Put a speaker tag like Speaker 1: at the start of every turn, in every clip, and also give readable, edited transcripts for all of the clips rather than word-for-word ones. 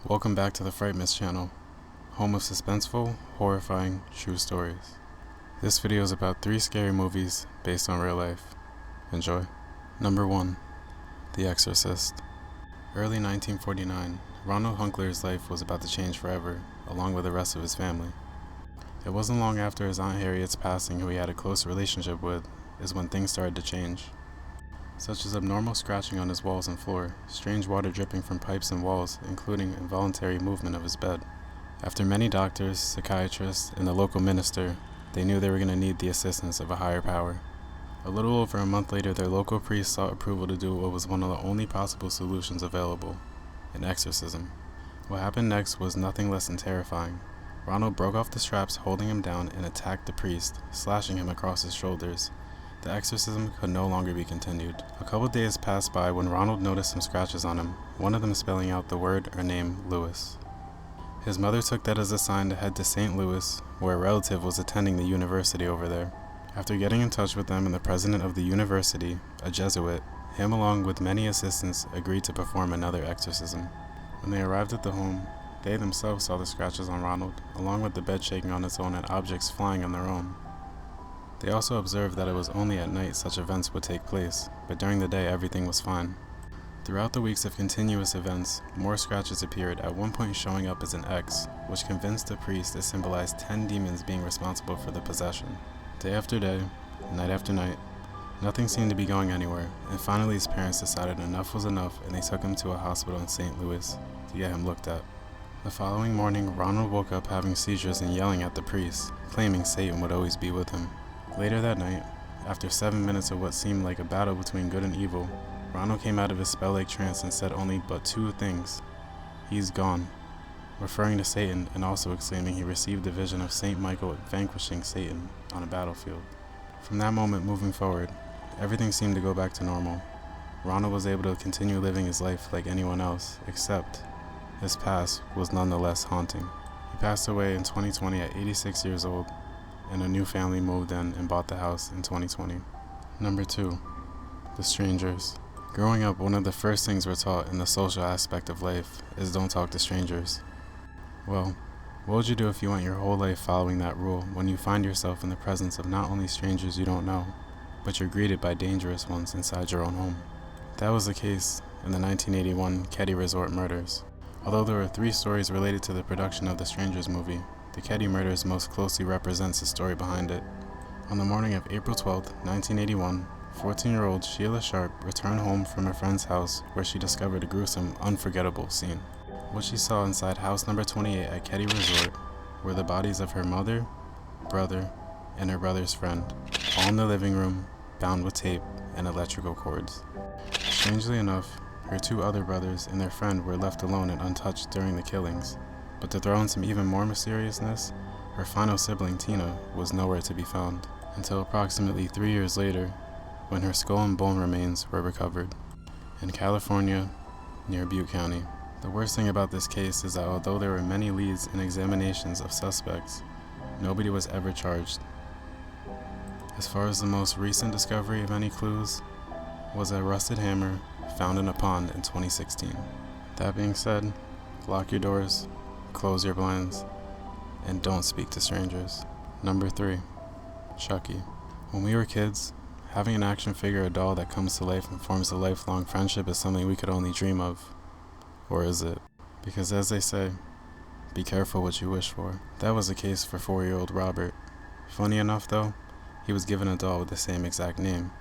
Speaker 1: Welcome back to the Frightmas channel, home of suspenseful, horrifying, true stories. This video is about 3 scary movies based on real life. Enjoy. Number 1. The Exorcist. Early 1949, Ronald Hunkler's life was about to change forever, along with the rest of his family. It wasn't long after his Aunt Harriet's passing, who he had a close relationship with, is when things started to change. Such as abnormal scratching on his walls and floor, strange water dripping from pipes and walls, including involuntary movement of his bed. After many doctors, psychiatrists, and the local minister, they knew they were going to need the assistance of a higher power. A little over a month later, their local priest sought approval to do what was one of the only possible solutions available: an exorcism. What happened next was nothing less than terrifying. Ronald broke off the straps holding him down and attacked the priest, slashing him across his shoulders. The exorcism could no longer be continued. A couple days passed by when Ronald noticed some scratches on him, one of them spelling out the word or name Lewis. His mother took that as a sign to head to St. Louis, where a relative was attending the university over there. After getting in touch with them and the president of the university, a Jesuit, him along with many assistants agreed to perform another exorcism. When they arrived at the home, they themselves saw the scratches on Ronald, along with the bed shaking on its own and objects flying on their own. They also observed that it was only at night such events would take place, but during the day everything was fine. Throughout the weeks of continuous events, more scratches appeared, at one point showing up as an X, which convinced the priest it symbolized 10 demons being responsible for the possession. Day after day, night after night, nothing seemed to be going anywhere, and finally his parents decided enough was enough and they took him to a hospital in St. Louis to get him looked at. The following morning, Ronald woke up having seizures and yelling at the priest, claiming Satan would always be with him. Later that night, after 7 minutes of what seemed like a battle between good and evil, Ronald came out of his spell-like trance and said only but 2 things: "He's gone," referring to Satan, and also exclaiming he received a vision of Saint Michael vanquishing Satan on a battlefield. From that moment moving forward, everything seemed to go back to normal. Ronald was able to continue living his life like anyone else, except his past was nonetheless haunting. He passed away in 2020 at 86 years old, and a new family moved in and bought the house in 2020. Number 2. The Strangers. Growing up, one of the first things we're taught in the social aspect of life is don't talk to strangers. Well, what would you do if you went your whole life following that rule when you find yourself in the presence of not only strangers you don't know, but you're greeted by dangerous ones inside your own home? That was the case in the 1981 Keddie Resort murders. Although there were 3 stories related to the production of the Strangers movie, the Keddie murders most closely represents the story behind it. On the morning of April 12, 1981, 14-year-old Sheila Sharp returned home from a friend's house where she discovered a gruesome, unforgettable scene. What she saw inside house number 28 at Keddie Resort were the bodies of her mother, brother, and her brother's friend, all in the living room, bound with tape and electrical cords. Strangely enough, her 2 other brothers and their friend were left alone and untouched during the killings. But to throw in some even more mysteriousness, her final sibling, Tina, was nowhere to be found, until approximately 3 years later, when her skull and bone remains were recovered in California, near Butte County. The worst thing about this case is that although there were many leads and examinations of suspects, nobody was ever charged. As far as the most recent discovery of any clues was a rusted hammer found in a pond in 2016. That being said, lock your doors, close your blinds, and don't speak to strangers. Number 3. Chucky. When we were kids, having an action figure or doll that comes to life and forms a lifelong friendship is something we could only dream of. Or is it? Because as they say, be careful what you wish for. That was the case for 4-year-old Robert. Funny enough though, he was given a doll with the same exact name,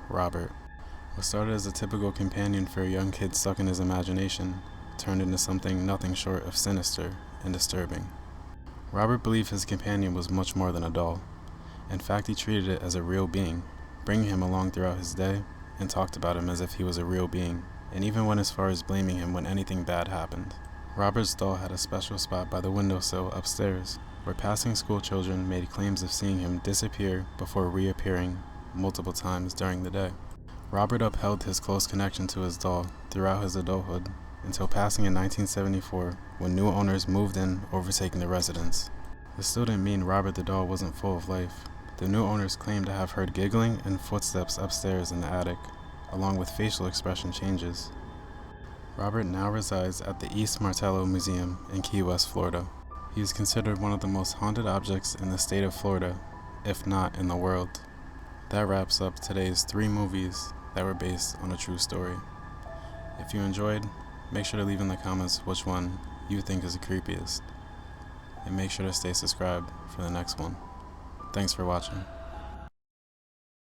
Speaker 1: Robert. What started as a typical companion for a young kid stuck in his imagination turned into something nothing short of sinister and disturbing. Robert believed his companion was much more than a doll. In fact, he treated it as a real being, bringing him along throughout his day, and talked about him as if he was a real being, and even went as far as blaming him when anything bad happened. Robert's doll had a special spot by the windowsill upstairs, where passing school children made claims of seeing him disappear before reappearing multiple times during the day. Robert upheld his close connection to his doll throughout his adulthood, until passing in 1974 when new owners moved in, overtaking the residence. This still didn't mean Robert the doll wasn't full of life. The new owners claimed to have heard giggling and footsteps upstairs in the attic, along with facial expression changes. Robert now resides at the East Martello Museum in Key West, Florida. He is considered one of the most haunted objects in the state of Florida, if not in the world. That wraps up today's 3 movies that were based on a true story. If you enjoyed, make sure to leave in the comments which one you think is the creepiest. And make sure to stay subscribed for the next one. Thanks for watching.